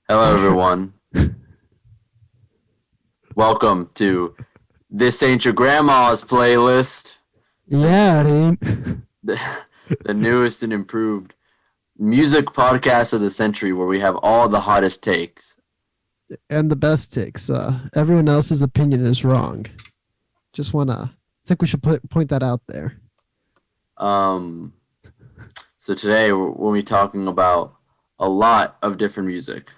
Hello, I'm sure. everyone. Welcome to This Ain't Your Grandma's playlist, the, Yeah, dude. the, the newest and improved music podcast of the century where we have all the hottest takes. And the best takes. Everyone else's opinion is wrong. Just wanna. I think we should point that out there. Um, so today we'll be talking about a lot of different music,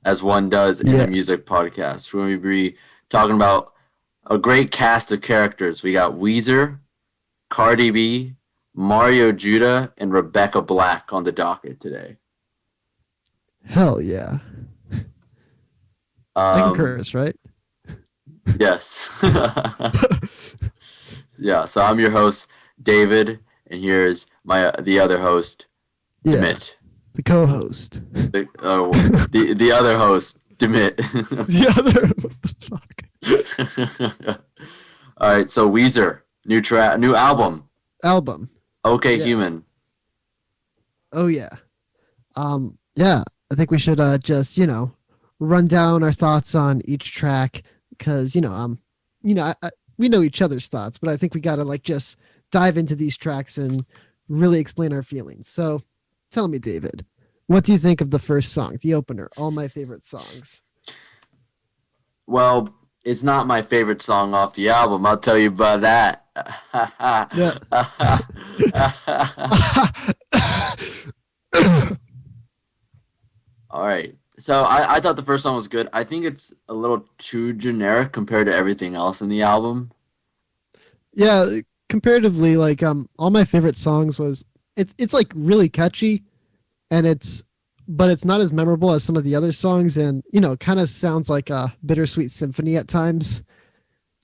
as one does in a Yeah. music podcast. We're going to be talking about a great cast of characters. We got Weezer, Cardi B, Mario Judah, and Rebecca Black on the docket today. Hell yeah. I can Um, curse, right? yes. Yeah, so I'm your host, David, and here's the other host, Yeah. Demit. The co-host. The other host, Demit. The other. What the fuck? All right, so Weezer, new album, Album. Okay Yeah. Human. Oh yeah. Yeah. I think we should just run down our thoughts on each track because we know each other's thoughts, but I think we gotta just dive into these tracks and really explain our feelings. So, tell me, David, what do you think of the first song, the opener, all my favorite songs? Well, it's not my favorite song off the album. I'll tell you about that. Yeah. All right. So I thought the first song was good. I think it's a little too generic compared to everything else in the album. Yeah, comparatively, all my favorite songs was it's like really catchy, and but it's not as memorable as some of the other songs, and kind of sounds like a bittersweet symphony at times,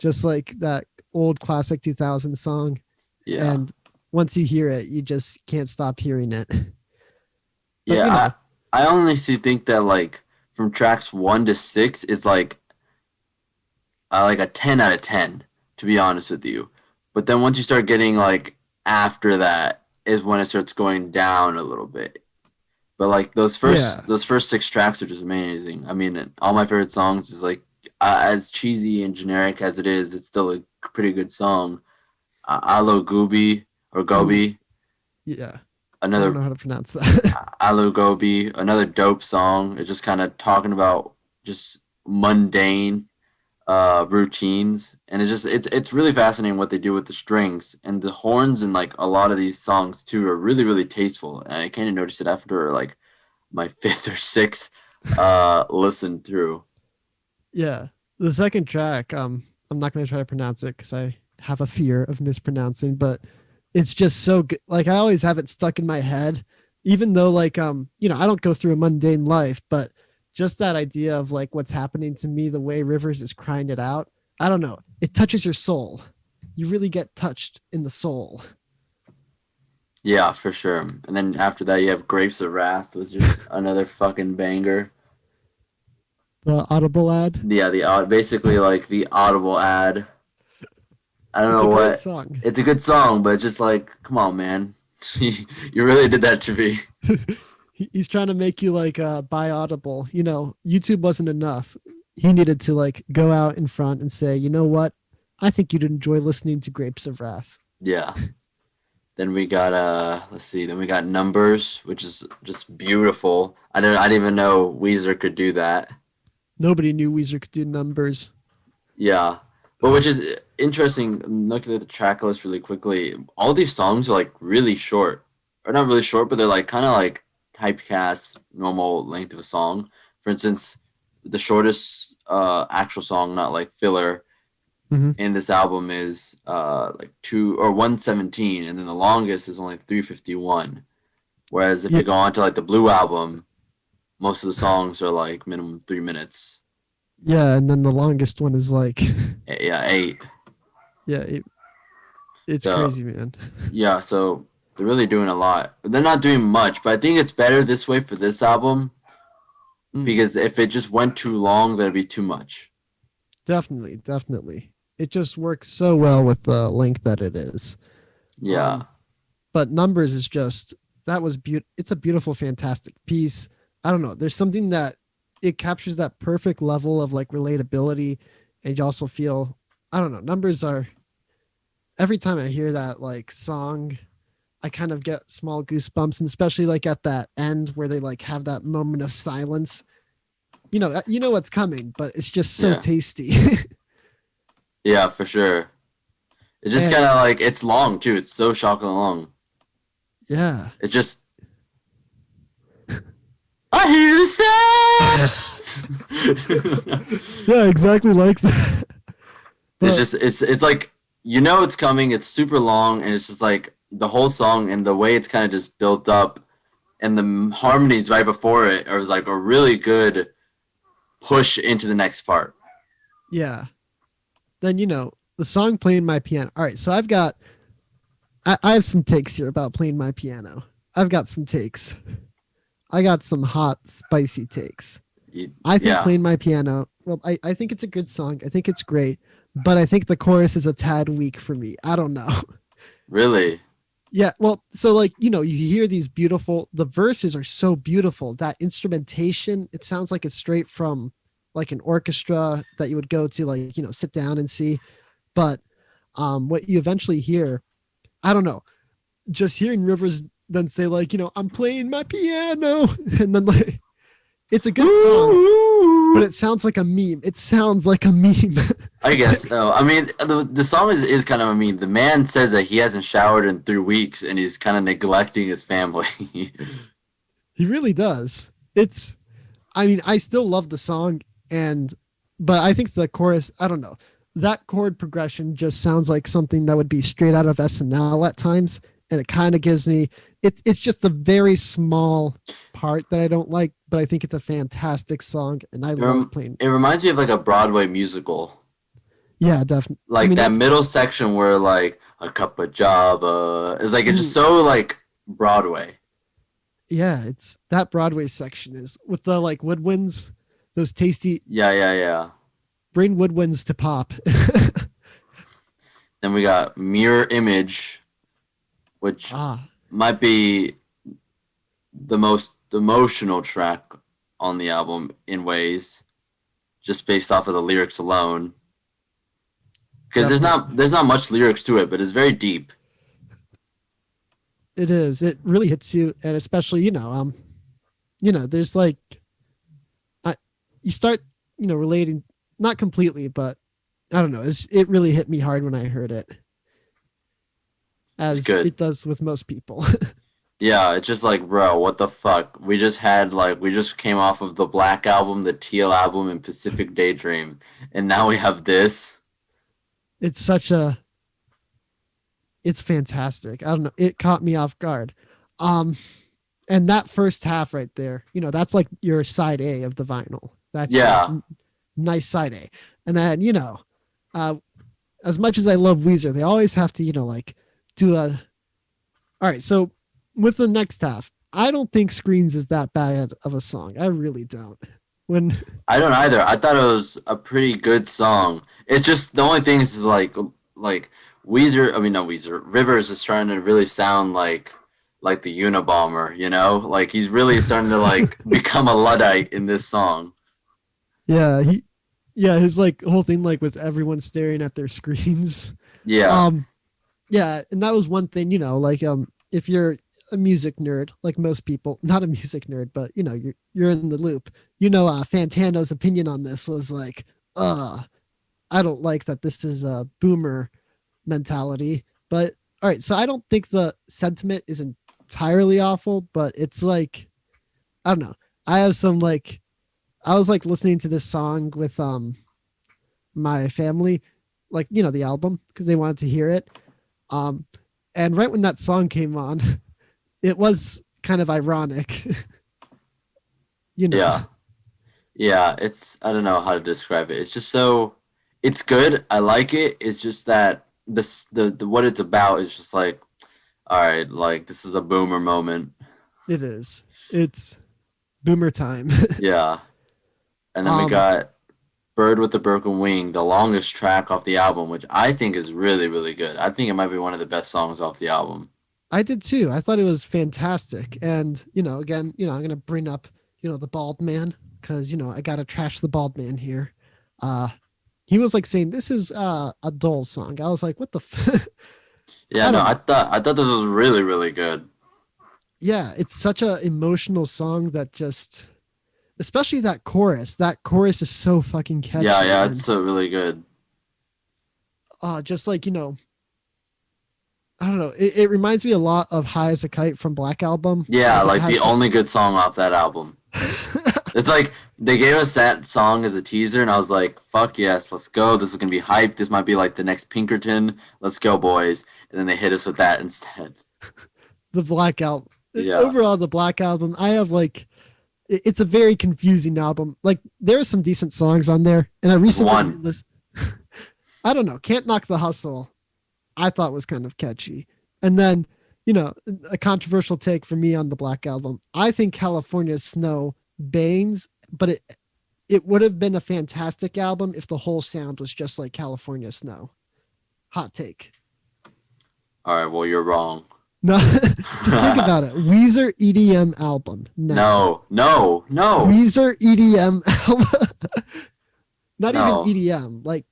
just like that old classic 2000 song. Yeah. And once you hear it, you just can't stop hearing it. But Yeah, I honestly think that like from tracks 1 to 6, it's like a 10 out of 10, to be honest with you. But then once you start getting like after that is when it starts going down a little bit. But like those yeah, first those first 6 tracks are just amazing. I mean, all my favorite songs is like as cheesy and generic as it is, it's still a pretty good song. Alo Gooby or ooh, Gobi, yeah, I don't another know how to pronounce that. Alo Gobi, another dope song. It's just kind of talking about just mundane routines, and it's really fascinating what they do with the strings and the horns, and like a lot of these songs too are really tasteful, and I kind of noticed it after like my fifth or sixth listen through. Yeah, the second track, I'm not going to try to pronounce it because I have a fear of mispronouncing, but it's just so good. Like I always have it stuck in my head, even though I don't go through a mundane life, but just that idea of like what's happening to me, the way Rivers is crying it out. I don't know. It touches your soul. You really get touched in the soul. Yeah, for sure. And then after that you have Grapes of Wrath, was just another fucking banger. The Audible ad. Yeah, the basically like the Audible ad. I don't It's a know great what. song. It's a good song, but just like, come on, man. You really did that to me. He's trying to make you buy Audible. YouTube wasn't enough. He needed to go out in front and say, you know what? I think you'd enjoy listening to Grapes of Wrath. Yeah. Then we got let's see, then we got Numbers, which is just beautiful. I didn't even know Weezer could do that. Nobody knew Weezer could do numbers. Yeah. But which is interesting, looking at the track list really quickly, all these songs are like really short. Or not really short, but they're like kind of like typecast normal length of a song. For instance, the shortest actual song, not like filler, Mm-hmm. in this album is like 117, and then the longest is only 351. Whereas if Yeah, you go on to like the Blue album, most of the songs are like minimum 3 minutes. yeah, and then the longest one is Yeah, 8. yeah, it's So crazy, man. yeah, so they're really doing a lot. They're not doing much, but I think it's better this way for this album Mm, because if it just went too long, that'd be too much. definitely, definitely. It just works so well with the length that it is. Yeah, Um, but numbers is just that was beautiful. It's a beautiful, fantastic piece. I don't know. There's something that it captures that perfect level of like relatability, and you also feel, I don't know, numbers are, every time I hear that like song, I kind of get small goosebumps, and especially like at that end where they like have that moment of silence. You know what's coming, but it's just so Yeah. tasty. Yeah, for sure. It just kind And of like it's long too. It's so shockingly long. yeah. It just I hear the sound. Yeah, exactly like that. It's But just it's like you know it's coming. It's super long, and it's just like the whole song and the way it's kind of just built up, and the harmonies right before it are like a really good push into the next part. yeah, then the song playing my piano. All right, so I have some takes here about playing my piano. I've got some takes. I got some hot, spicy takes. I think Yeah, playing my piano, well, I think it's a good song. I think it's great, but I think the chorus is a tad weak for me. I don't know. really. Yeah, well, so like, you hear these beautiful, the verses are so beautiful. That instrumentation, it sounds like it's straight from like an orchestra that you would go to like, sit down and see. But what you eventually hear, I don't know, just hearing Rivers then say like, I'm playing my piano and then like it's a good song, but it sounds like a meme. It sounds like a meme. I guess. Oh, I mean, the song is kind of. I mean, the man says that he hasn't showered in 3 weeks, and he's kind of neglecting his family. He really does. I mean, I still love the song, and but I think the chorus, I don't know, that chord progression just sounds like something that would be straight out of SNL at times, and it kind of gives me it's just a very small part that I don't like, but I think it's a fantastic song, and I love playing. It reminds me of like a Broadway musical, Yeah, definitely. I like mean, that that's middle section where like a cup of Java is like it's just ooh, so like Broadway. yeah, it's that Broadway section is with the like woodwinds, those tasty Yeah, yeah, yeah. bring woodwinds to pop. Then we got Mirror Image, which Ah, might be the most emotional track on the album in ways, just based off of the lyrics alone. Because definitely. there's not much lyrics to it, but it's very deep. It is. It really hits you, and especially there's like I, you start relating, not completely, but I don't know. It really hit me hard when I heard it, It's as good. it does with most people. Yeah, it's just like, bro, what the fuck? We just came off of the Black album, the Teal album, and Pacific Daydream, and now we have this. it's such a it's fantastic. I don't know. It caught me off guard. Um, and that first half right there, that's like your side A of the vinyl. That's your Yeah, nice side A. And then, uh, as much as I love Weezer, they always have to, like do a. All right. So with the next half, I don't think Screens is that bad of a song. I really don't. When, I don't either. I thought it was a pretty good song. It's just the only thing is like Weezer. I mean, not Weezer. Rivers is trying to really sound like the Unabomber. You know, like he's really starting to like become a luddite in this song. yeah, his like whole thing, like with everyone staring at their screens. Yeah, Um, yeah, and that was one thing, like if you're a music nerd, like most people, not a music nerd, but you're in the loop. Fantano's opinion on this was like, I don't like that this is a boomer mentality. But all right, so I don't think the sentiment is entirely awful, but it's like, I don't know. I have some like I was like listening to this song with my family, like the album, because they wanted to hear it. Um, and right when that song came on, it was kind of ironic, you know. yeah, yeah. It's I don't know how to describe it. It's just so it's good. I like it. It's just that the what it's about is just like all right, like this is a boomer moment. It is. It's boomer time. Yeah. And then we um, got Bird with the Broken Wing, the longest track off the album, which I think is really, really good. I think it might be one of the best songs off the album. I did too. I thought it was fantastic. And, again, I'm going to bring up the bald man, because I gotta trash the bald man here. Uh, he was like saying this is a Dole song. I was like, what the? Yeah, I no, don't know. I thought this was really, really good. Yeah, it's such a emotional song that just, especially that chorus. That chorus is so fucking Yeah, catchy, yeah, it's and so really good. just like I don't know. It reminds me a lot of "High as a Kite" from Black Album. Yeah, Like it like the has that. only good song off that album. It's like they gave us that song as a teaser, and I was like, "Fuck yes, let's go! This is gonna be hype. This might be like the next Pinkerton. Let's go, boys!" And then they hit us with that instead. The Black Album. Yeah, Overall, the Black Album. I have like it's a very confusing album. Like there are some decent songs on there, and I there's recently one. listened. I don't know. Can't Knock the Hustle. I thought was kind of catchy, and then a controversial take for me on the Black Album. I think California Snow bangs, but it would have been a fantastic album if the whole sound was just like California Snow. Hot take. All right, well, you're wrong. No, just think about it. Weezer EDM album. No. No, no, no, Weezer EDM album. Not even no. EDM. Like,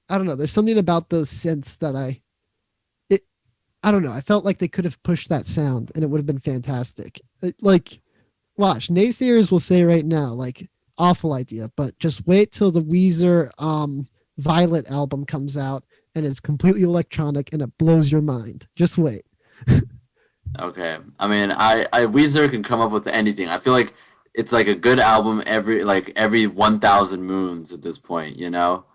I don't know. There's something about those synths that it, I don't know. I felt like they could have pushed that sound and it would have been fantastic. Like, watch, naysayers will say right now, like, awful idea, but just wait till the Weezer Violet album comes out and it's completely electronic and it blows your mind. Just wait. Okay. I mean, I Weezer can come up with anything. I feel like it's like a good album every 1,000 moons at this point, you know?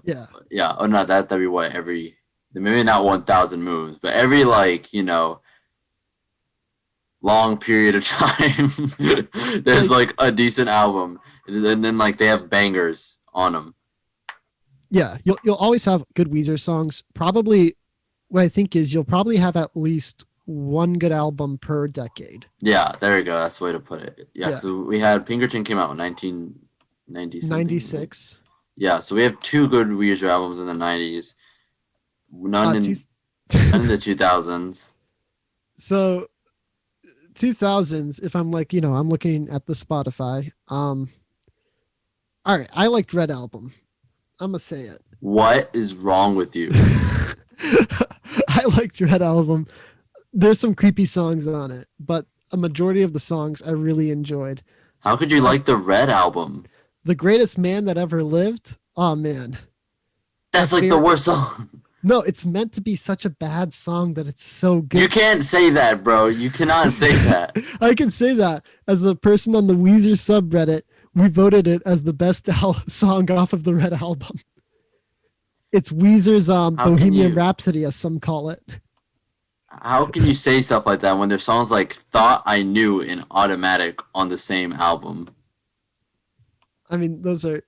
Yeah. Yeah. Oh, no, that'd be what every maybe not 1,000 moons, but every like long period of time, there's Like, like a decent album, and then like they have bangers on them. yeah, you'll always have good Weezer songs. Probably what I think is you'll probably have at least one good album per decade. Yeah, there you go. That's the way to put it. Yeah, Yeah. because we had Pinkerton came out in 1990 something. 96. Yeah, so we have two good Weezer albums in the 90s, none Two, none in the 2000s. so 2000s, if I'm like, I'm looking at the Spotify. All right, I liked Red Album. I'm gonna say it. What is wrong with you? I liked Red Album. There's some creepy songs on it, but a majority of the songs I really enjoyed. How could you Uh, like the Red album? the Greatest Man That Ever Lived. Oh man, my That's like the favorite. worst song. No, it's meant to be such a bad song that it's so You good. can't say that, bro. You cannot say that. I can say that as a person on the Weezer subreddit, we voted it as the best song off of the Red Album. It's Weezer's How can Bohemian you? Rhapsody, as some call it. How can you say stuff like that when there's songs like "Thought I Knew" and "Automatic" on the same album? I mean, those are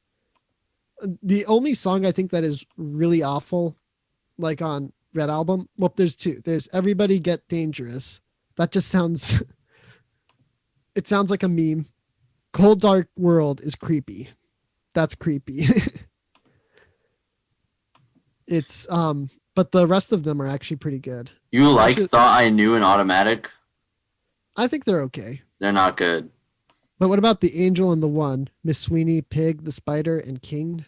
the only song I think that is really awful, like on Red Album. Well, there's two. There's Everybody Get Dangerous. That just sounds, it sounds like a meme. Cold Dark World is creepy. That's creepy. But the rest of them are actually pretty good. You like Especially, "Thought I Knew" and "Automatic"? I think they're okay. They're not good. But what about The Angel and the One, Miss Sweeney, Pig, The Spider, and King?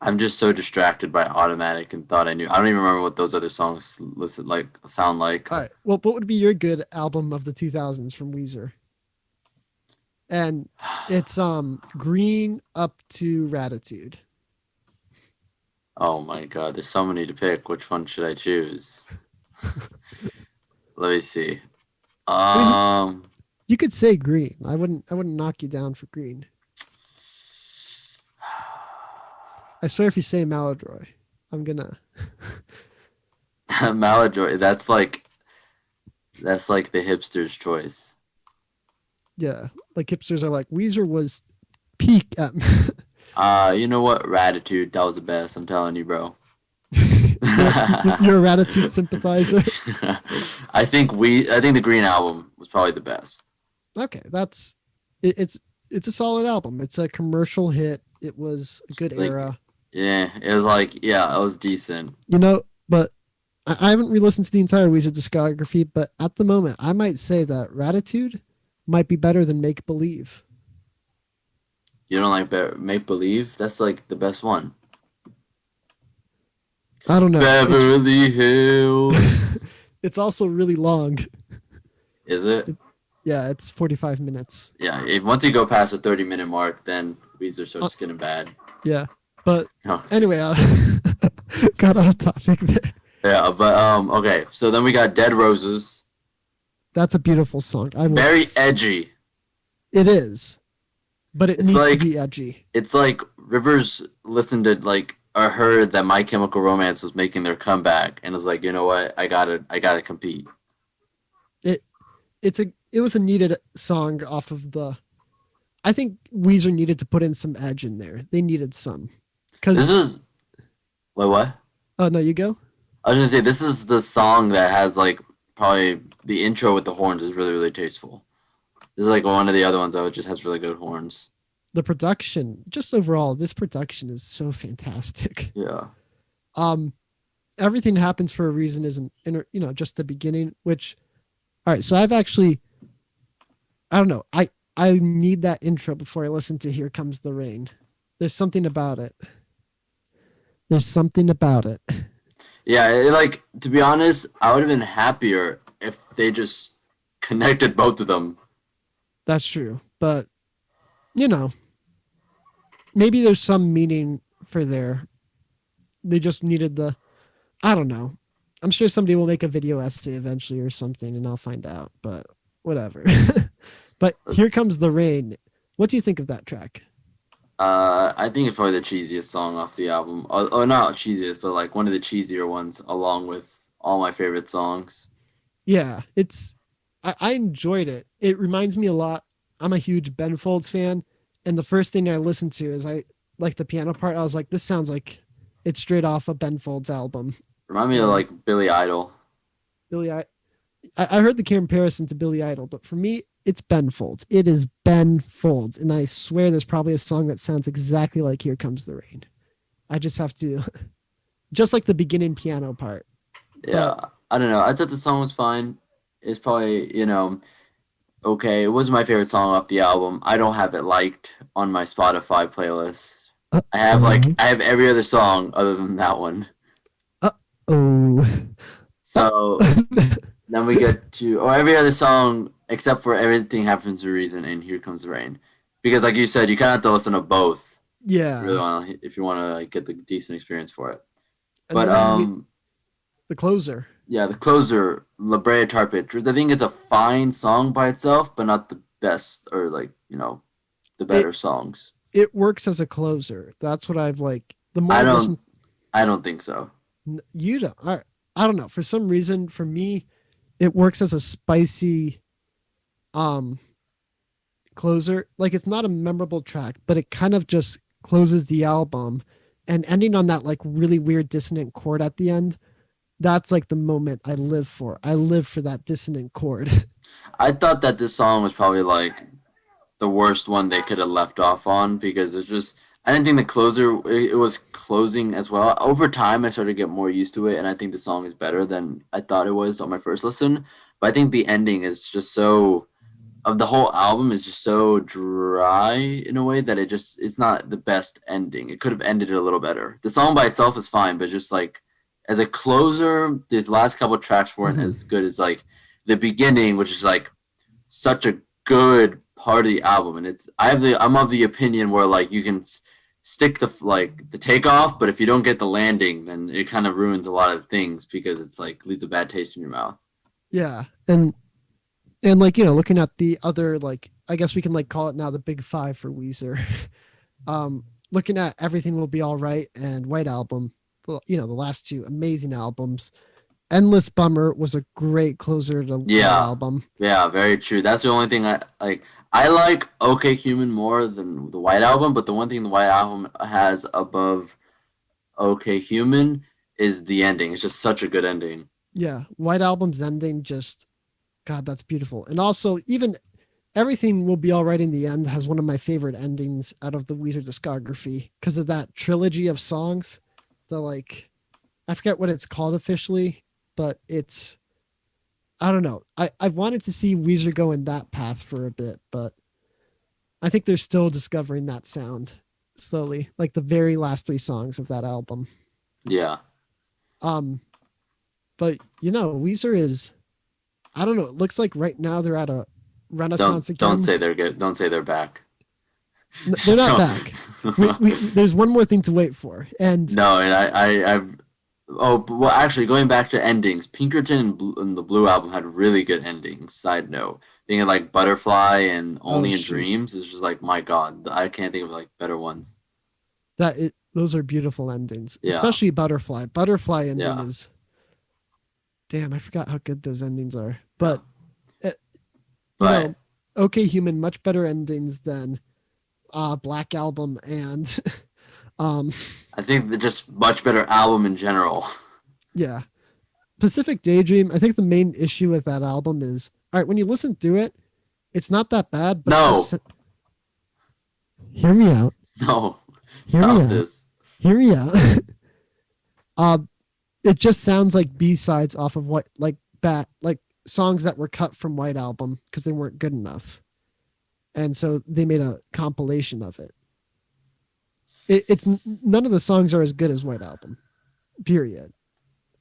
I'm just so distracted by "Automatic" and "Thought I Knew." I don't even remember what those other songs sound like. All right. Well, what would be your good album of the 2000s from Weezer? And it's Green up to Ratitude. Oh my god, there's so many to pick. Which one should I choose? Let me see. I mean, Um, you could say Green. I wouldn't knock you down for Green. I swear if you say Maladroy, I'm gonna. Maladroit. That's like the hipster's choice. Yeah, like hipsters are like Weezer was peak at. You know what? Ratitude. That was the best. I'm telling you, bro. you're a Ratitude sympathizer. I think the Green album was probably the best. Okay, it's a solid album. It's a commercial hit. It was a good Like, era. yeah, it was like, yeah, it was decent. But I haven't re-listened to the entire Weezer discography. But at the moment, I might say that Ratitude might be better than Make Believe. You don't like Make Believe? That's like the best one. I don't know. Beverly Hills. It's also really long. Is it? It, yeah, it's 45 minutes. Yeah. If once you go past the 30-minute mark, then Weezer Uh, starts getting bad. yeah, but No. anyway, got off topic there. Yeah, but okay. So then we got Dead Roses. That's a beautiful song. I will. Very edgy. It is, but it It's needs to like be edgy. it's like Rivers listened to like or heard that My Chemical Romance was making their comeback and was like, you know what, I gotta compete. It it was a needed song off of the. I think Weezer needed to put in some edge in there. They needed some This because. is wait what? Oh no, you go. I was gonna say this is the song that has like probably the intro with the horns is really really tasteful. This is like one of the other ones that just has really good horns. The production, just overall, this production is so fantastic. Yeah. Um, everything happens for a reason isn't, just the beginning. Which, all right. So I've actually, I don't know. I need that intro before I listen to "Here Comes the Rain." There's something about it. There's something about it. Yeah, like to be honest, I would have been happier if they just connected both of them. That's true, but you know, maybe there's some meaning for there. They just needed the. I don't know. I'm sure somebody will make a video essay eventually or something, and I'll find out. But whatever. But "Here Comes the Rain." What do you think of that track? I think it's probably the cheesiest song off the album. Or not cheesiest, but like one of the cheesier ones, along with all my favorite songs. Yeah, I enjoyed it. It reminds me a lot. I'm a huge Ben Folds fan, and the first thing I listened to is I like the piano part. I was like, this sounds like it's straight off a Ben Folds album. Remind me of And like Billy Idol. Billy, I heard the comparison to Billy Idol, but for me, it's Ben Folds. It is Ben Folds, and I swear there's probably a song that sounds exactly like "Here Comes the Rain." I just have to, just like the beginning piano part. Yeah, But I don't know. I thought the song was fine. It's probably, okay. It wasn't my favorite song off the album. I don't have it liked on my Spotify playlist. uh I have oh, I have every other song other than that one. uh oh, uh So then we get to or every other song except for Everything Happens for a Reason and Here Comes the Rain. Because like you said, you kinda have to listen to both yeah. if you wanna like get the decent experience for it. And But then the closer. yeah, the closer, La Brea Tar Pit. I think it's a fine song by itself, but not the best or like, the It better songs. it works as a closer. That's what I've like. The more I I've don't listened, I don't think so. you don't. I don't know. For some reason, for me, it works as a spicy um closer. Like it's not a memorable track, but it kind of just closes the album, and ending on that like really weird dissonant chord at the end. That's like the moment I live for. I live for that dissonant chord. I thought that this song was probably like the worst one they could have left off on because it's just I didn't think the closer it was closing as well. Over time, I started to get more used to it, and I think the song is better than I thought it was on my first listen. But I think the ending is just so of the whole album is just so dry in a way that it's not the best ending. It could have ended it a little better. The song by itself is fine, but just like as a closer, these last couple of tracks weren't Mhm. as good as like the beginning, which is like such a good part of the album. And I'm of the opinion where like you can stick the takeoff, but if you don't get the landing, then it kind of ruins a lot of things because it's like leaves a bad taste in your mouth. Yeah, and like looking at the other like I guess we can like call it now the big five for Weezer. Looking at Everything Will Be All Right and White Album, the last two amazing albums. Endless Bummer was a great closer to White Yeah, Album. yeah, very true. That's the only thing I like. I like OK Human more than the White Album, but the one thing the White Album has above OK Human is the ending. It's just such a good ending. Yeah, White Album's ending just God, that's beautiful. And also even Everything Will Be All Right in the End has one of my favorite endings out of the Weezer discography because of that trilogy of songs. The like I forget what it's called officially, but it's I don't know. I've wanted to see Weezer go in that path for a bit, but I think they're still discovering that sound slowly, like the very last three songs of that album. Yeah. Um, but Weezer is, I don't know. It looks like right now they're at a renaissance Don't again. say they're good. Don't say they're back. They're not No. back. There's one more thing to wait for, and No, and I've oh, well, actually, going back to endings, Pinkerton and the Blue album had really good endings. Side note, thinking like Butterfly and oh Only in shoot, Dreams is just like my God, I can't think of like better ones. those are beautiful endings, Yeah, especially Butterfly. Butterfly ending yeah, is, damn. I forgot how good those endings are, yeah. but uh, you know, But Okay Human, much better endings than Black Album and um I think they're just much better album in general. yeah, Pacific Daydream. I think the main issue with that album is, all right, when you listen through it, it's not that bad, but No, just hear me out. no, Hear me stop out. this. Hear me out. uh, it just sounds like B sides off of what like songs that were cut from White Album because they weren't good enough, and so they made a compilation of it. It's none of the songs are as good as White Album, period.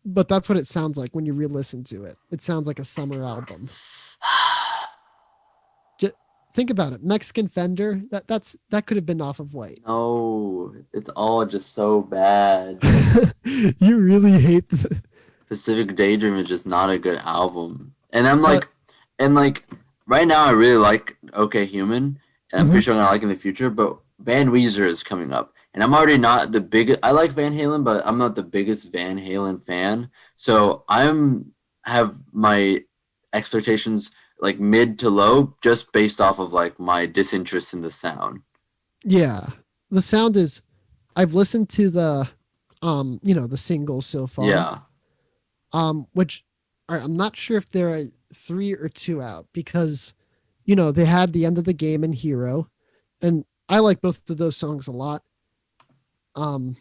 But that's what it sounds like when you re-listen to it. It sounds like a summer album. Just think about it. Mexican Fender. That could have been off of White. No, it's all just so bad. You really hate the, Pacific Daydream is just not a good album. And I'm but like, and like right now I really like OK Human, and I'm mhm. pretty sure I'm gonna like in the future. But Van Weezer is coming up, and I'm already not the biggest. I like Van Halen, but I'm not the biggest Van Halen fan. So I'm have my expectations like mid to low just based off of like my disinterest in the sound. Yeah, the sound is. I've listened to the singles so far. Yeah, Which all right, I'm not sure if there are three or two out because they had the end of the game and Hero, and I like both of those songs a lot. Um,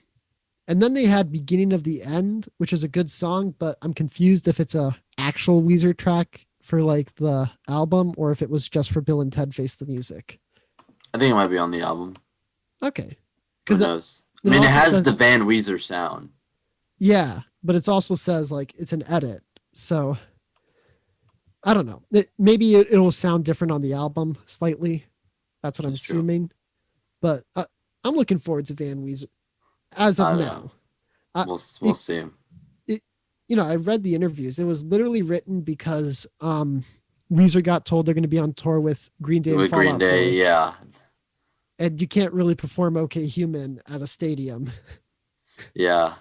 and then they had Beginning of the End, which is a good song, but I'm confused if it's a actual Weezer track for like the album or if it was just for Bill and Ted Face the Music. I think it might be on the album. Okay, Who because knows? I it mean, it also has says the Van Weezer sound. yeah, but it also says like it's an edit, so I don't know. Maybe it'll sound different on the album slightly. That's what I'm That's true. assuming. But I'm looking forward to Van Weezer as of I don't know. now. Uh, We'll it, see. I read the interviews. It was literally written because Weezer got told they're going to be on tour with Green Day and With Fall Green Out Day, Boy, yeah, and you can't really perform "Okay Human" at a stadium. yeah,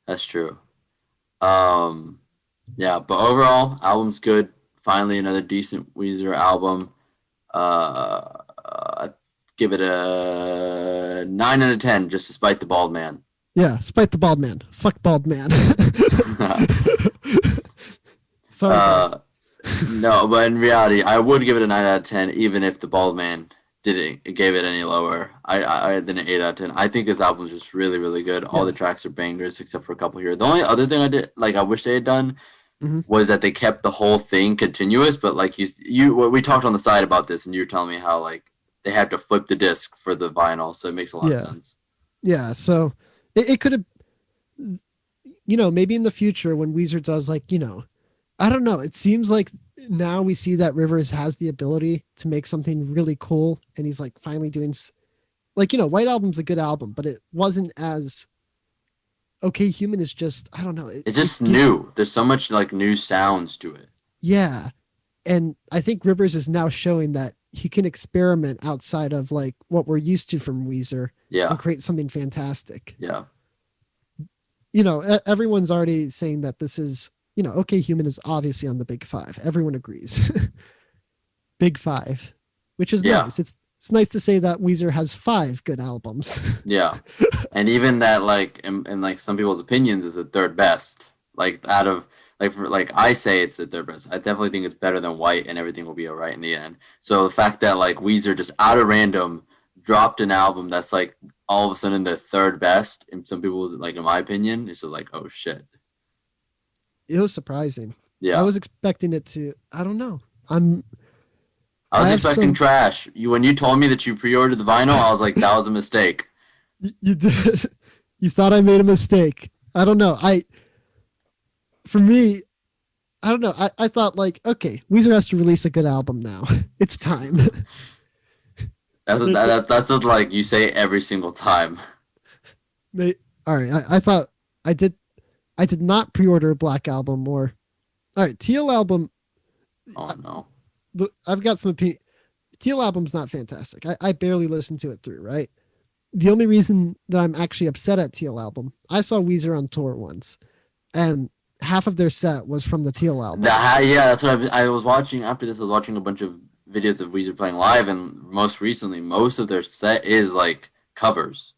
that's true. Um, yeah, but overall, album's good. Finally, another decent Weezer album. I'd give it a 9 out of 10, just despite the bald man. Yeah, spite the bald man. Fuck bald man. Sorry, Greg. uh, no, but in reality, I would give it a 9 out of 10, even if the bald man didn't gave it any lower. I than an 8 out of 10. I think this album is just really, really good. All Yeah. the tracks are bangers except for a couple here. The only other thing I did like I wish they had done Hmm. was that they kept the whole thing continuous. But like we talked on the side about this, and you were telling me how like they had to flip the disc for the vinyl, so it makes a lot of Yeah. sense. Yeah. So it could have, maybe in the future when Weezer does like, I don't know. It seems like now we see that Rivers has the ability to make something really cool, and he's like finally doing like White Album's a good album, but it wasn't as Okay Human is just I don't know. It's just new. There's so much like new sounds to it. Yeah, and I think Rivers is now showing that he can experiment outside of like what we're used to from Weezer and Yeah, create something fantastic. yeah, Everyone's already saying that this is, Okay Human is obviously on the big five. Everyone agrees. Big five, which is yeah, nice. It's nice to say that Weezer has five good albums. yeah. And even that like in like some people's opinions is the third best. Like out of like for like I say it's the third best. I definitely think it's better than White, and everything will be alright in the end. So the fact that like Weezer just out of random dropped an album that's like all of a sudden the third best, and some people like in my opinion, it's just like oh shit. It was surprising. I Yeah, was expecting it to, I don't know. I'm I I was have expecting some. trash. When you told me that you pre-ordered the vinyl, I was like, that was a mistake. You did. You thought I made a mistake. I don't know. For me, I don't know. I thought like, okay, Weezer has to release a good album now. It's time. That's what They- they- that's what like you say every single time. they- all right. I thought I did. I did not pre-order a Black Album or all right. Teal album. Oh no. I've got some opinion. Teal album's not fantastic. I barely listened to it through. Right. The only reason that I'm actually upset at Teal album, I saw Weezer on tour once, and half of their set was from the Teal album. Yeah, that's what I was watching after this. I was watching a bunch of videos of Weezer playing live, and most recently, most of their set is like covers.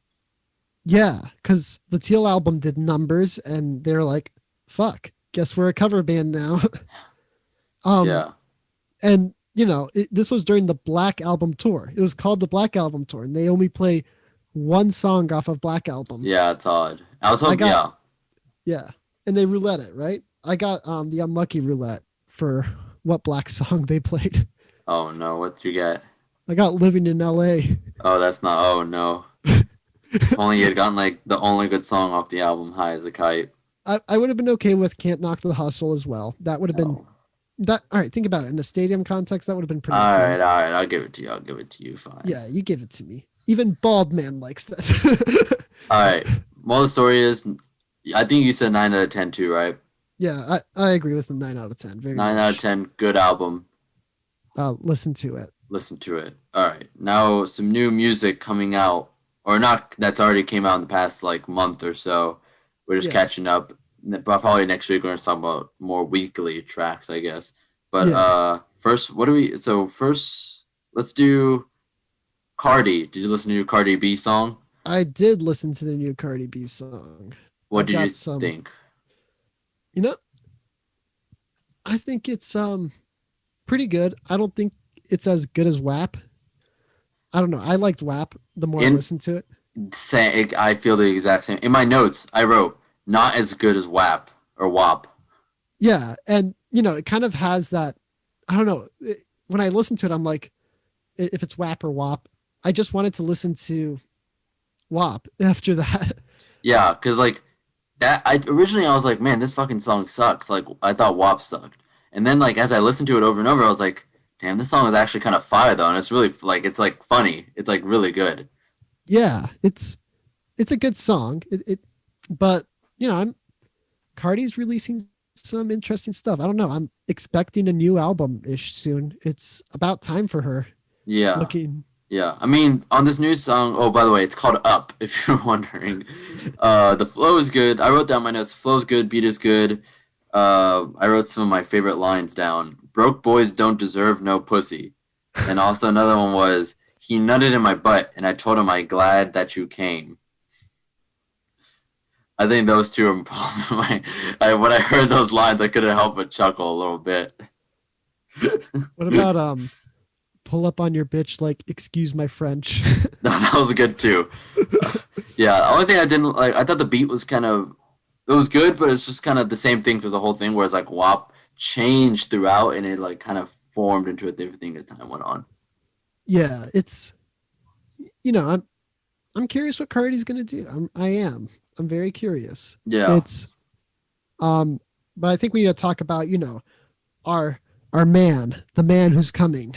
Yeah, because the Teal album did numbers, and they're like, "Fuck, guess we're a cover band now." um, Yeah, and this was during the Black Album tour. It was called the Black Album tour, and they only play one song off of Black Album. yeah, it's odd. I was I hoping, got yeah. yeah, and they roulette it right. I got the unlucky roulette for what Black song they played. Oh no, what did you get? I got Living in L.A. Oh, that's not. Oh no. If only you had gotten like the only good song off the album, "High as a Kite." I would have been okay with Can't Knock the Hustle as well. That would have been No. that. All right, think about it in a stadium context. That would have been pretty All fun. right, all right. I'll give it to you. I'll give it to you. Fine. Yeah, you give it to me. Even bald man likes that. All right. Well, the story is, I think you said 9 out of 10 too, right? Yeah, I agree with the 9 out of 10. Very 9 out of much. 10. Good album. Listen to it. Listen to it. All right. Now some new music coming out, or not? That's already came out in the past like month or so. We're just Yeah, catching up. But probably next week we're gonna talk about more weekly tracks, I guess. But yeah. first, what do we? So first, let's do Cardi. Did you listen to your Cardi B song? I did listen to the new Cardi B song. What I've did you got some. think? You know, I think it's pretty good. I don't think it's as good as WAP. I don't know. I liked WAP the more I In listened to it. I feel the exact same. In my notes, I wrote not as good as WAP or WAP. Yeah, and it kind of has that. I don't know. When I listen to it, I'm like, if it's WAP or WAP, I just wanted to listen to WAP after that. Yeah, because like that. I was like, man, this fucking song sucks. Like I thought WAP sucked, and then like as I listened to it over and over, I was like, damn, this song is actually kind of fire though, and it's really like it's like funny. It's like really good. Yeah, it's a good song. But I'm Cardi's releasing some interesting stuff. I don't know. I'm expecting a new album ish soon. It's about time for her. Yeah, Looking, yeah. I mean, on this new song. Oh, by the way, it's called Up. If you're wondering, the flow is good. I wrote down my notes. Flow's good. Beat is good. I wrote some of my favorite lines down. Broke boys don't deserve no pussy. And also another one was, he nutted in my butt, and I told him I glad that you came. I think those two are probably when I heard those lines, I couldn't help but chuckle a little bit. what about pull up on your bitch like excuse my French? No, that was good too. Yeah, the only thing I didn't like, I thought the beat was kind of, it was good, but it's just kind of the same thing through the whole thing, whereas like WAP changed throughout and it like kind of formed into a different thing as time went on. Yeah, it's I'm curious what Cardi's gonna do. I'm very curious. Yeah, It's but I think we need to talk about our our man, the man who's coming,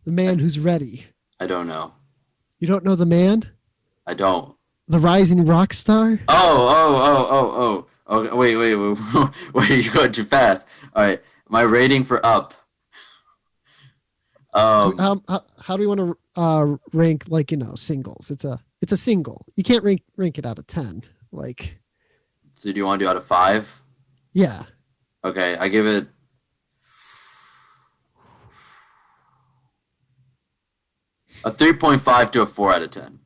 the I, man who's ready. I don't know. You don't know the man, I don't. the rising rock star. Okay, wait. Wait, you're going too fast. All right, my rating for Up. Um, How do we want to rank like singles? It's a single. You can't rank it out of 10. Like so do you want to do out of 5? yeah, Okay, I give it a 3.5 to a 4 out of 10.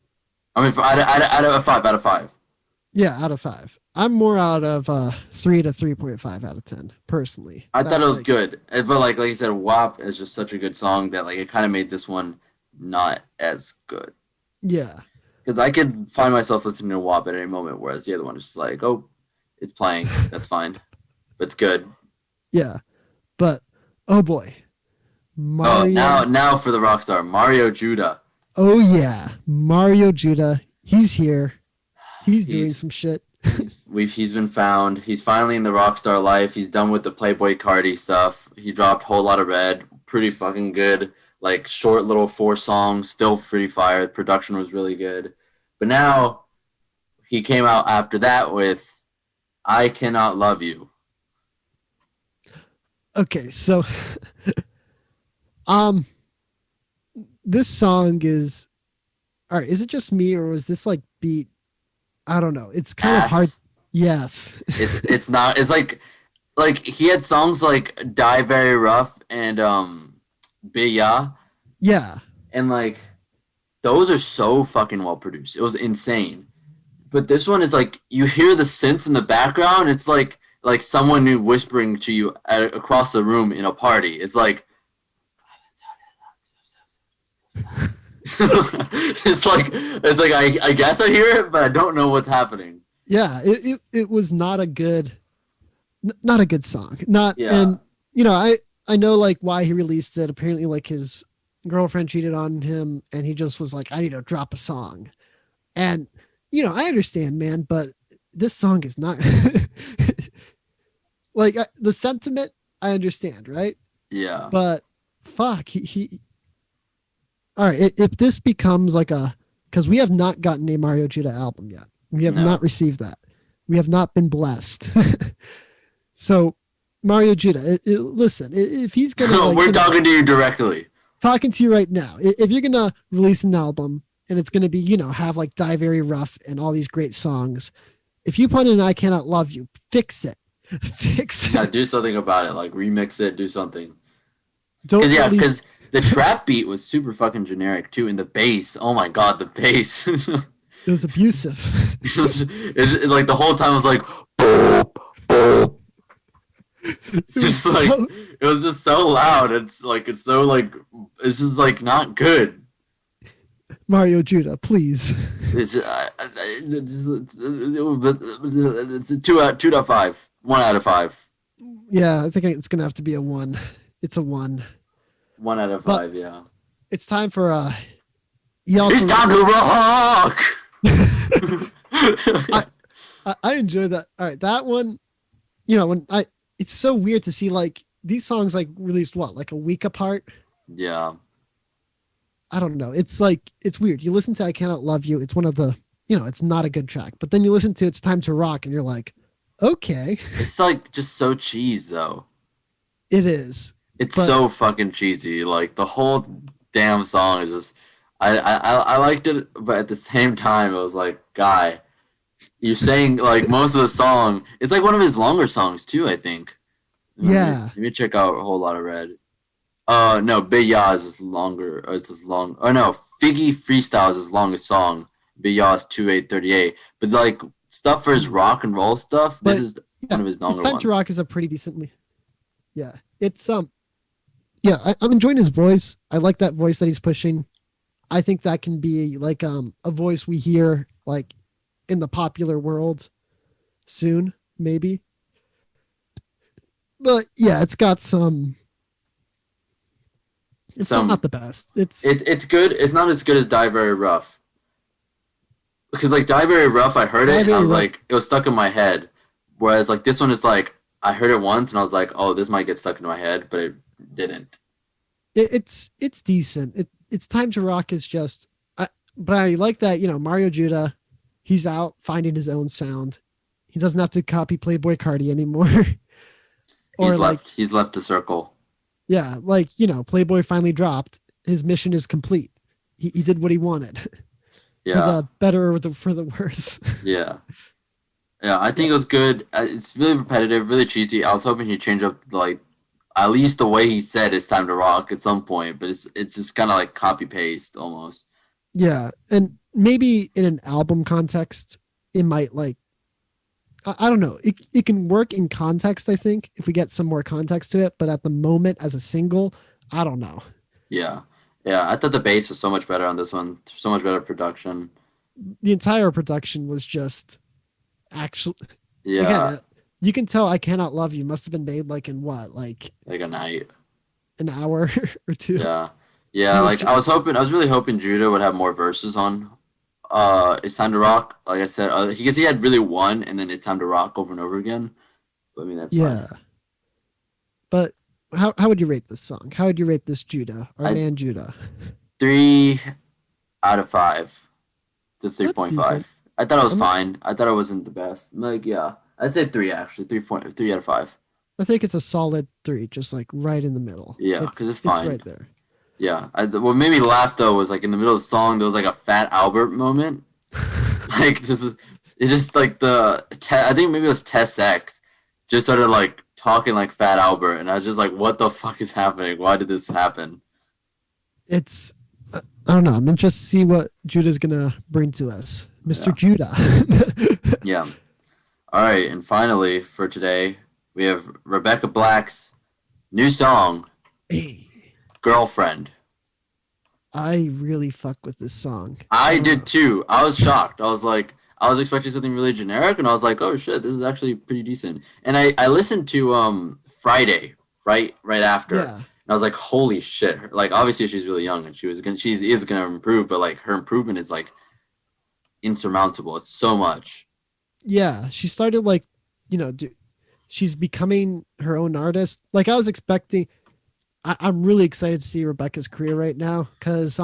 I mean, out of a 5 out of 5. yeah, out of 5. I'm more out of 3 to 3.5 out of 10 personally. I thought it That's was like good, but like you said, WAP is just such a good song that like it kind of made this one not as good. yeah, Because I could find myself listening to WAP at any moment, whereas the other one is just like, oh, it's playing, that's fine, but it's good. yeah. But oh boy, Oh, now Mario. now for the rock star, Mario Judah. Oh yeah, Mario Judah. He's here. He's doing He's some shit. he's been found. He's finally in the rock star life. He's done with the Playboy Cardi stuff. He dropped Whole Lot of Red, pretty fucking good. Like short little 4 songs, still pretty fire. The production was really good. But now he came out after that with I Cannot Love You. Okay, so um this song is all right, is it just me or was this like beat? I don't know. It's kind of hard. Ass. Yes. It's not. It's like he had songs like Die Very Rough and Biya, Yeah. and like those are so fucking well produced. It was insane. But this one is like you hear the synths in the background. It's like someone new whispering to you across the room in a party. It's like it's like I guess I hear it, but I don't know what's happening. Yeah, it was not a good not a good song. Not Yeah. and you know, I know like why he released it. Apparently like his girlfriend cheated on him and he just was like I need to drop a song. And you know, I understand, man, but this song is not like the sentiment I understand, right? Yeah. But fuck, he all right, if this becomes like a because we have not gotten a Mario Judah album yet. We have not No. received that. We have not been blessed. So Mario Judah, listen, if he's gonna like, We're you know, talking to you directly. talking to you right now, if you're gonna release an album and it's gonna be, you know, have like Die Very Rough and all these great songs, if you put in I Cannot Love You, fix it. Fix Yeah, it. do something about it. Like remix it, do something. Don't Cause yeah, release cause the trap beat was super fucking generic too, and the bass. Oh my god, the bass. it was abusive. It's like the whole time it was like, boop, boop. It was Just like so it was just so loud. It's so like it's just like not good. Mario Judah, please. It's it's a 2.5, 1 out of 5, Yeah, I think it's gonna have to be a one. It's a one. one out of But five. Yeah, it's time for he it's also time to rock. I, I enjoy that. All right, that one, you know, when I it's so weird to see like these songs like released what, like a week apart. Yeah, I don't know. It's like it's weird. You listen to I Cannot Love You. It's one of the, you know, it's not a good track. But then you listen to It's Time to Rock and you're like, okay, it's like just so cheese though. it is. It's But so fucking cheesy. Like the whole damn song is just. I liked it, but at the same time, it was like, guy, you're saying like most of the song. It's like one of his longer songs too. I think. yeah, Let me check out a whole lot of red. No, Big Ya is just longer. Or it's just long. Oh no, Figgy Freestyle is his longest song. Big Ya is 2:8:38. But like stuff for his rock and roll stuff, this but is yeah, one of his It's longer Time to ones. Rock is a pretty decently. Yeah, it's yeah, I'm enjoying his voice. I like that voice that he's pushing. I think that can be like a voice we hear like in the popular world soon, maybe. But yeah, it's got some. It's not Some the best. It's it's good. It's not as good as Die Very Rough. Because like Die Very Rough, I heard Die it and I Very was Rough. like, it was stuck in my head. Whereas like this one is like, I heard it once and I was like, oh, this might get stuck in my head, but it didn't. It's decent. It's Time to Rock is just. But I like that, you know, Mario Judah. He's out finding his own sound. He doesn't have to copy Playboy Cardi anymore. Or like, He's left the circle. yeah, like, you know, Playboy finally dropped. His mission is complete. He did what he wanted for Yeah. the better or for the worse. Yeah. Yeah, I Yeah. think it was good. It's really repetitive, really cheesy. I was hoping he'd change up like at least the way he said it's time to rock at some point, but it's just kind of like copy paste almost. Yeah. And maybe in an album context, it might like, I don't know. It can work in context, I think, if we get some more context to it. But at the moment, as a single, I don't know. Yeah. Yeah, I thought the bass was so much better on this one. So much better production. The entire production was just actually, again, Yeah, you can tell I Cannot Love You must have been made like in what? Like like a night. an hour or two. Yeah. Yeah, He was like I was really hoping Judah would have more verses on It's Time to Rock. Like I said, because he had really one and then It's Time to Rock over and over again. But I mean, that's fine. yeah. But how would you rate this song? How would you rate this Judah, our I man Judah? 3 out of 5 to That's decent. 3.5. I thought it was I'm fine. I thought it wasn't the best. Like, yeah, I'd say three actually. 3.3 out of 5. I think it's a solid three, just like right in the middle. Yeah, It's because it's it's fine. right there. Yeah, what made me laugh though was like in the middle of the song there was like a Fat Albert moment. Like it's just like I think maybe it was Tess X just started like talking like Fat Albert, and I was just like, what the fuck is happening? Why did this happen? It's I don't know. I'm interested to see what Judah's gonna bring to us, Mr. Yeah, Judah. yeah. All right, and finally for today we have Rebecca Black's new song, Hey, Girlfriend. I really fuck with this song. I I don't did know. too. I was shocked. I was like, I was expecting something really generic, and I was like, oh shit, this is actually pretty decent. And I listened to Friday right after, and Yeah, I was like, holy shit! Like obviously she's really young, and she is gonna improve, but like her improvement is like insurmountable. It's so much. yeah. She started like, she's becoming her own artist. Like I was expecting. I'm really excited to see Rebecca's career right now because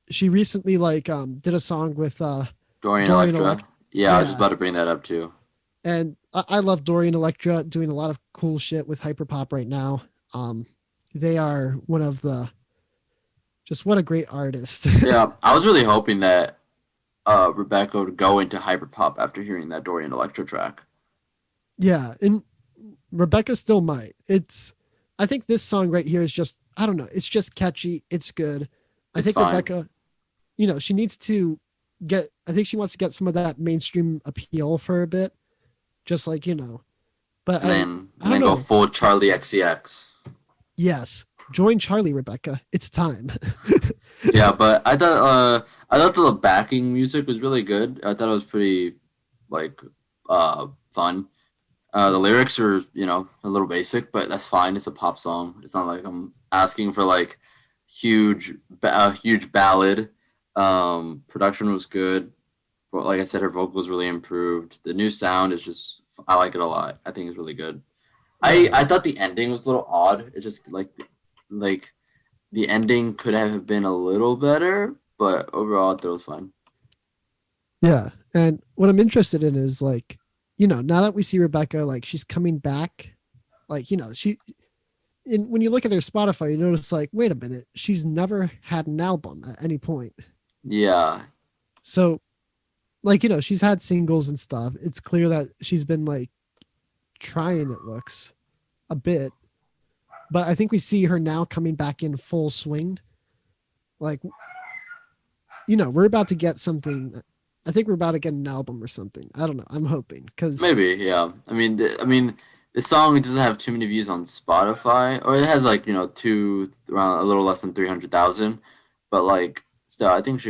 she recently like did a song with Dorian Dorian Electra. Electra. Yeah, I was just Yeah, about to bring that up too. and I love Dorian Electra doing a lot of cool shit with hyperpop right now. Um, they are one of the just what a great artist. Yeah, I was really hoping that Rebecca would go into hyperpop after hearing that Dorian Electra track. Yeah, and Rebecca still might. I think this song right here is just I don't know, it's just catchy, it's good. I It's think fine. Rebecca, she needs to get I think she wants to get some of that mainstream appeal for a bit, just like, but And I and don't then go know. full Charlie XCX. Yes, join Charlie, Rebecca. It's time. Yeah, but I thought the backing music was really good. I thought it was pretty like fun. The lyrics are, a little basic, but that's fine. It's a pop song. It's not like I'm asking for like a huge ballad. Production was good. Like I said, her vocals really improved. The new sound is just I like it a lot. I think it's really good. Yeah. I thought the ending was a little odd. It just like the ending could have been a little better, but overall, I thought it was fun. Yeah. And what I'm interested in is like, now that we see Rebecca, like she's coming back, like, when you look at her Spotify, you notice like, wait a minute, she's never had an album at any point. Yeah, So, like, she's had singles and stuff. It's clear that she's been like trying, it looks a bit, but I think we see her now coming back in full swing. Like, we're about to get something. I think we're about to get an album or something. I don't know. I'm hoping because maybe. Yeah. I mean, the song doesn't have too many views on Spotify, or it has like two around a little less than 300,000. But like, still, I think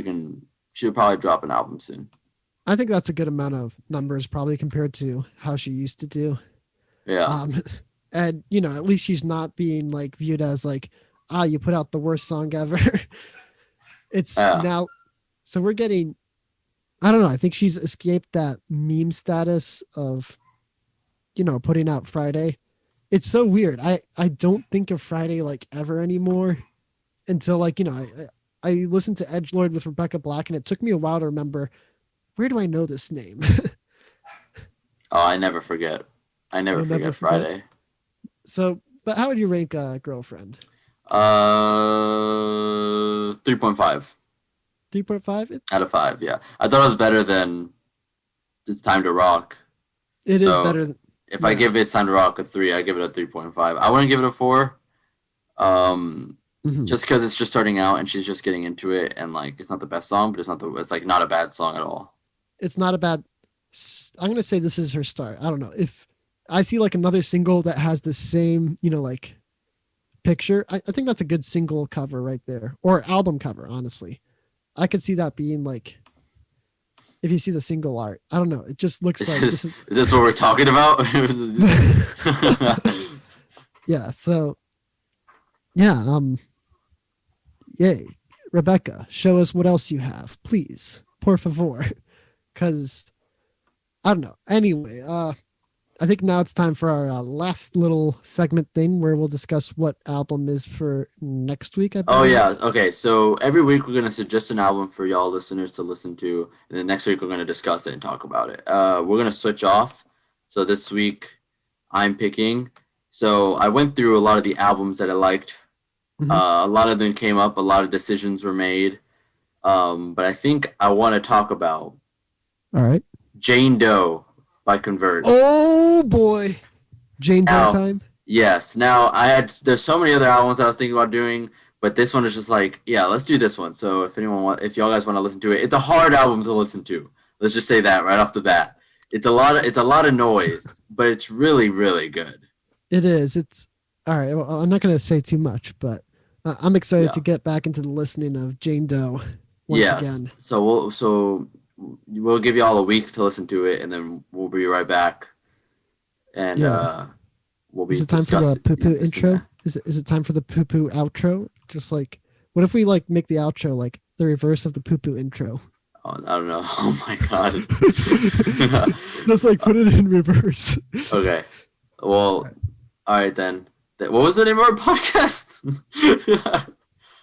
she'll probably drop an album soon. I think that's a good amount of numbers probably compared to how she used to do. Yeah. Um, and at least she's not being like viewed as like, you put out the worst song ever. It's Yeah. now, so we're getting. I don't know. I think she's escaped that meme status of, putting out Friday. It's so weird. I don't think of Friday like ever anymore until like I listened to Edgelord with Rebecca Black, and it took me a while to remember where do I know this name. Oh, I never forget. I never You'll never forget forget. Friday. So, but how would you rank Girlfriend? 3.5 3.5. out of 5. Yeah, I thought it was better than It's Time to Rock. It is So better. if I Yeah. give It's Time to Rock a 3, I give it a 3.5. I wouldn't give it a 4. Mhm. Just because it's just starting out and she's just getting into it, and like it's not the best song, but it's like not a bad song at all. It's not a bad. I'm gonna say this is her start. I don't know if I see like another single that has the same, like picture. I think that's a good single cover right there, or album cover. Honestly, I could see that being like if you see the single art. I don't know. It just looks like this is. Is this what we're talking about? Yeah. So yeah, yay, Rebecca, show us what else you have, please, por favor, because I don't know. Anyway, I think now it's time for our last little segment thing where we'll discuss what album is for next week, I Oh yeah. believe. Okay. So every week we're gonna suggest an album for y'all listeners to listen to, and then next week we're gonna discuss it and talk about it. We're gonna switch off. So this week I'm picking. So I went through a lot of the albums that I liked. Hmm. A lot of them came up. A lot of decisions were made. But I think I want to talk about All right. Jane Doe by Converge. Oh boy, Jane Doe Now, time. yes. Now there's so many other albums that I was thinking about doing, but this one is just like, yeah, let's do this one. So if y'all guys want to listen to it, it's a hard album to listen to. Let's just say that right off the bat. It's a lot of noise, but it's really, really good. It is. It's all right. Well, I'm not going to say too much, but I'm excited to Yeah. get back into the listening of Jane Doe once Yes. again. We'll give y'all a week to listen to it, and then we'll be right back, and Yeah. we'll Is be it time for the discussing poo poo this and intro? that. Is it time for the poo poo outro? Just like, what if we like make the outro like the reverse of the poo poo intro? Oh, I don't know. Oh my god. Just like put it in reverse. Okay. Well, all right then. What was the name of our podcast?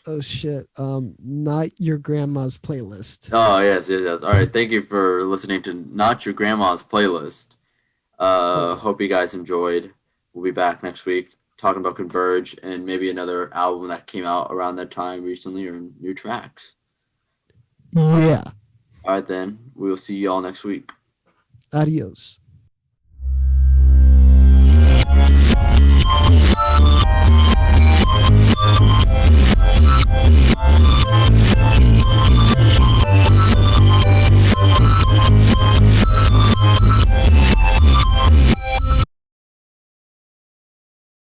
Oh shit. Not your grandma's playlist. Oh yes, yes, yes. All right. Thank you for listening to Not Your Grandma's Playlist. Oh yeah. Hope you guys enjoyed. We'll be back next week talking about Converge and maybe another album that came out around that time recently or new tracks. Yeah. All right then. We will see you all next week. Adios.